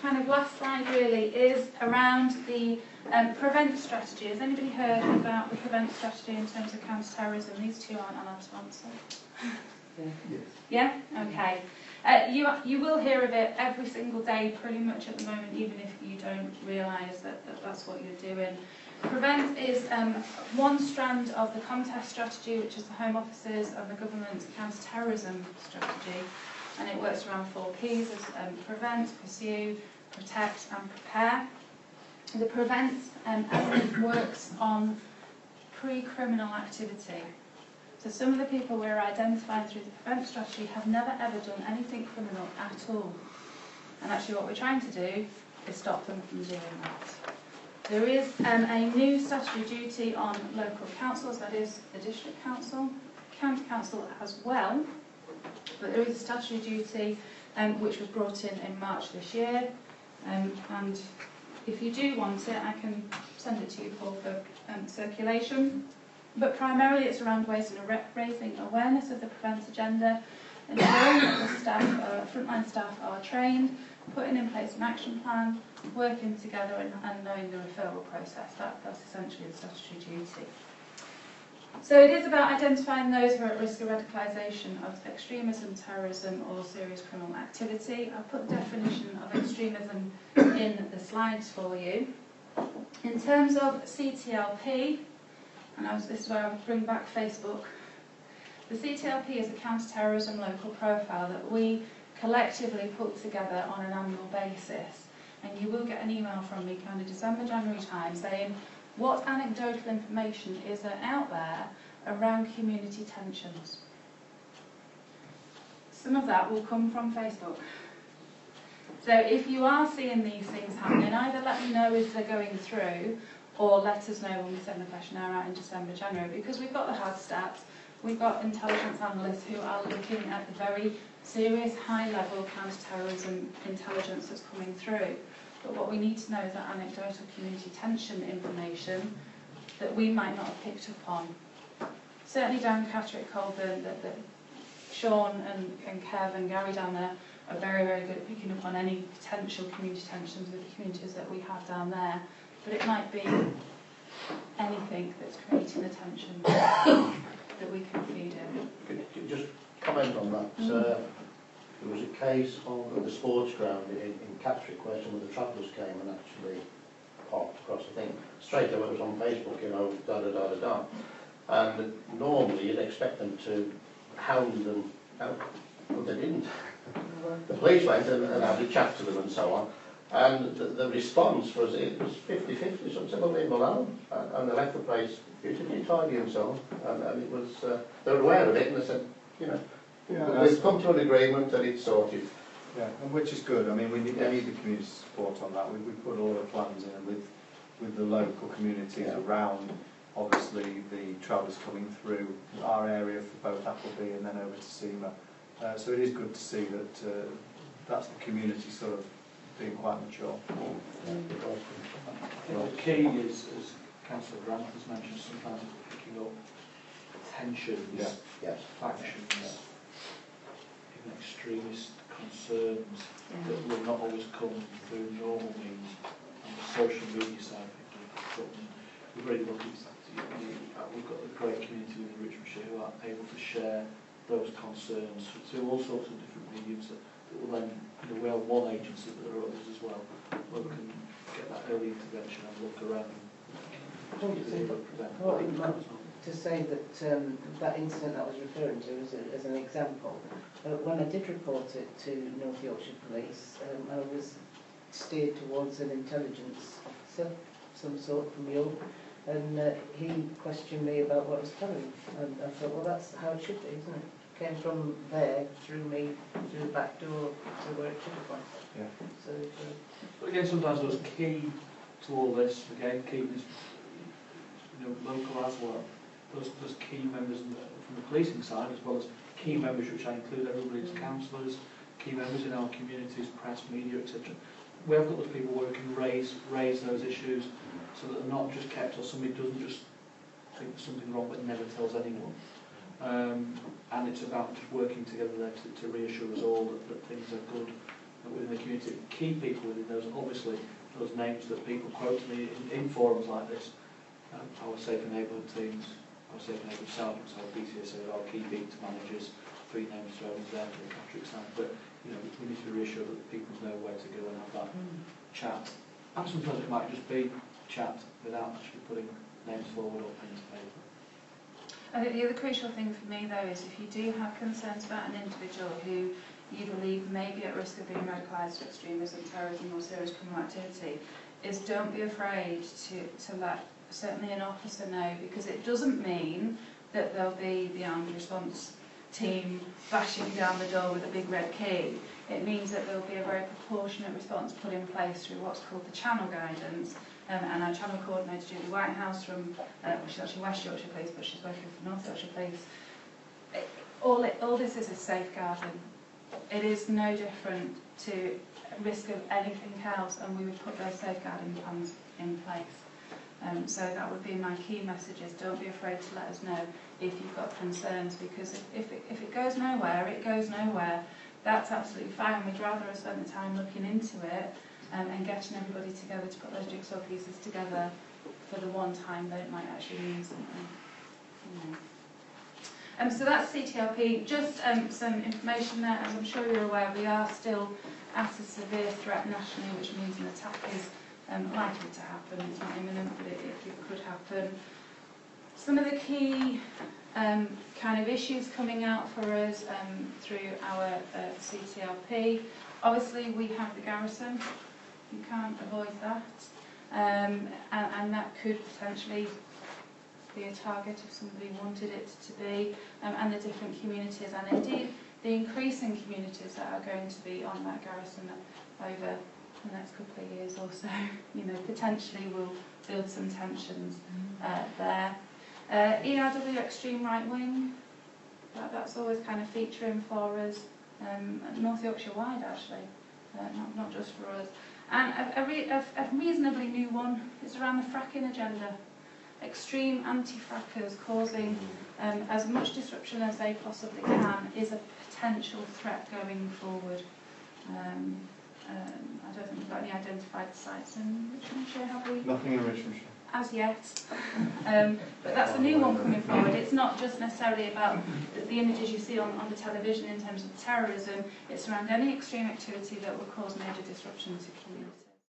Kind of last slide really is around the prevent strategy. Has anybody heard about the prevent strategy in terms of counter-terrorism? These two aren't on our sponsor. Yeah? Okay. You will hear of it every single day pretty much at the moment, even if you don't realise that that's what you're doing. Prevent is one strand of the contest strategy, which is the Home Office's and the government's counter-terrorism strategy. And it works around 4 Ps as prevent, pursue, protect and prepare. The prevent element works on pre-criminal activity. So some of the people we're identifying through the prevent strategy have never ever done anything criminal at all. And actually what we're trying to do is stop them from doing that. There is a new statutory duty on local councils, that is the district council, county council as well. But there is a statutory duty which was brought in March this year, and if you do want it, I can send it to you, Paul, for circulation. But primarily it's around raising awareness of the prevent agenda, ensuring that the staff, frontline staff are trained, putting in place an action plan, working together and knowing the referral process. That's essentially the statutory duty. So it is about identifying those who are at risk of radicalisation of extremism, terrorism or serious criminal activity. I'll put the definition of extremism in the slides for you. In terms of CTLP, and this is where I would bring back Facebook, the CTLP is a counter-terrorism local profile that we collectively put together on an annual basis. And you will get an email from me kind of December, January time saying, what anecdotal information is there out there around community tensions? Some of that will come from Facebook. So if you are seeing these things happening, either let me know as they're going through, or let us know when we send the questionnaire out in December, January, because we've got the hard stats, we've got intelligence analysts who are looking at the very serious high-level counter-terrorism intelligence that's coming through. But what we need to know is that anecdotal community tension information that we might not have picked up on. Certainly down Catterick, Colburn, that Sean and Kev and Gary down there are very, very good at picking up on any potential community tensions with the communities that we have down there. But it might be anything that's creating the tension that we can feed in. Could you just comment on that? There was a case on the sports ground in Catterick where some of the travellers came and actually parked across the thing. Straight away it was on Facebook, you know, da-da-da-da-da. And normally you'd expect them to hound them out, but they didn't. The police went and had a chat to them and so on. And the response was, it was 50-50, some said, well, leave them alone. And they left the place beautifully tidy and so on. And it was, they were aware of it and they said, you know, we've come to an agreement and it's sorted. Yeah, and which is good. I mean, we need the community support on that. We put all the plans in with the local communities around, obviously, the travellers coming through our area for both Appleby and then over to Seamer. So it is good to see that that's the community sort of being quite mature. The key is, as Councillor Grant has mentioned, sometimes picking up tensions, factions, even extremist concerns that will not always come through normal means. On the social media side, we're really lucky that we've got a great community within Richmondshire who are able to share those concerns through all sorts of different mediums that will then, you know, we have one agency, but there are others as well, where we can get that early intervention and look around. To say that that incident I was referring to as an example, when I did report it to North Yorkshire Police, I was steered towards an intelligence officer, some sort from York, and he questioned me about what I was telling him, and I thought, well, that's how it should be, isn't it? Came from there, through me, through the back door to where it should have gone. Yeah. So, but again, sometimes what's key to all this, again, keep this, you know, local as well. Those key members from the policing side, as well as key members, which I include everybody as councillors, key members in our communities, press, media, etc. We have got those people where we can raise those issues so that they're not just kept, or somebody doesn't just think there's something wrong but never tells anyone. And it's about just working together there to reassure us all that things are good within the community, key people within those, and obviously those names that people quote to me in forums like this, our safe and neighbourhood teams, our safe and neighbourhood sergeants, our BCSA, our key beat managers, 3 names thrown there for the Patrick side. But you know, we need to be reassured that people know where to go and have that chat. And sometimes it might just be chat without actually putting names forward or pen to paper. I think the other crucial thing for me though is if you do have concerns about an individual who you believe may be at risk of being radicalised to extremism, terrorism or serious criminal activity, is don't be afraid to let certainly an officer know, because it doesn't mean that there'll be the armed response team bashing down the door with a big red key. It means that there'll be a very proportionate response put in place through what's called the channel guidance, and our channel coordinator Julie Whitehouse from, she's actually West Yorkshire Police, but she's working for North Yorkshire Police. All this is safeguarding. It is no different to risk of anything else, and we would put those safeguarding plans in place. So that would be my key message, is don't be afraid to let us know if you've got concerns, because if it goes nowhere, it goes nowhere. That's absolutely fine. We'd rather have spent the time looking into it and getting everybody together to put those jigsaw pieces together for the one time that it might actually mean something. You know. So that's CTLP. Just some information there. As I'm sure you're aware, we are still at a severe threat nationally, which means an attack is likely to happen. It's not imminent, but it could happen. Some of the key kind of issues coming out for us through our CTLP. Obviously, we have the garrison. You can't avoid that. And that could potentially be a target if somebody wanted it to be, and the different communities, and indeed the increasing communities that are going to be on that garrison over the next couple of years or so, you know, potentially will build some tensions there. ERW extreme right wing, that's always kind of featuring for us, North Yorkshire wide actually, not just for us. And a reasonably new one is around the fracking agenda. Extreme anti-frackers causing as much disruption as they possibly can is a potential threat going forward. I don't think we've got any identified sites in Richmondshire, have we? Nothing in Richmondshire. As yet. But that's a new one coming forward. It's not just necessarily about the images you see on the television in terms of terrorism. It's around any extreme activity that will cause major disruption to communities.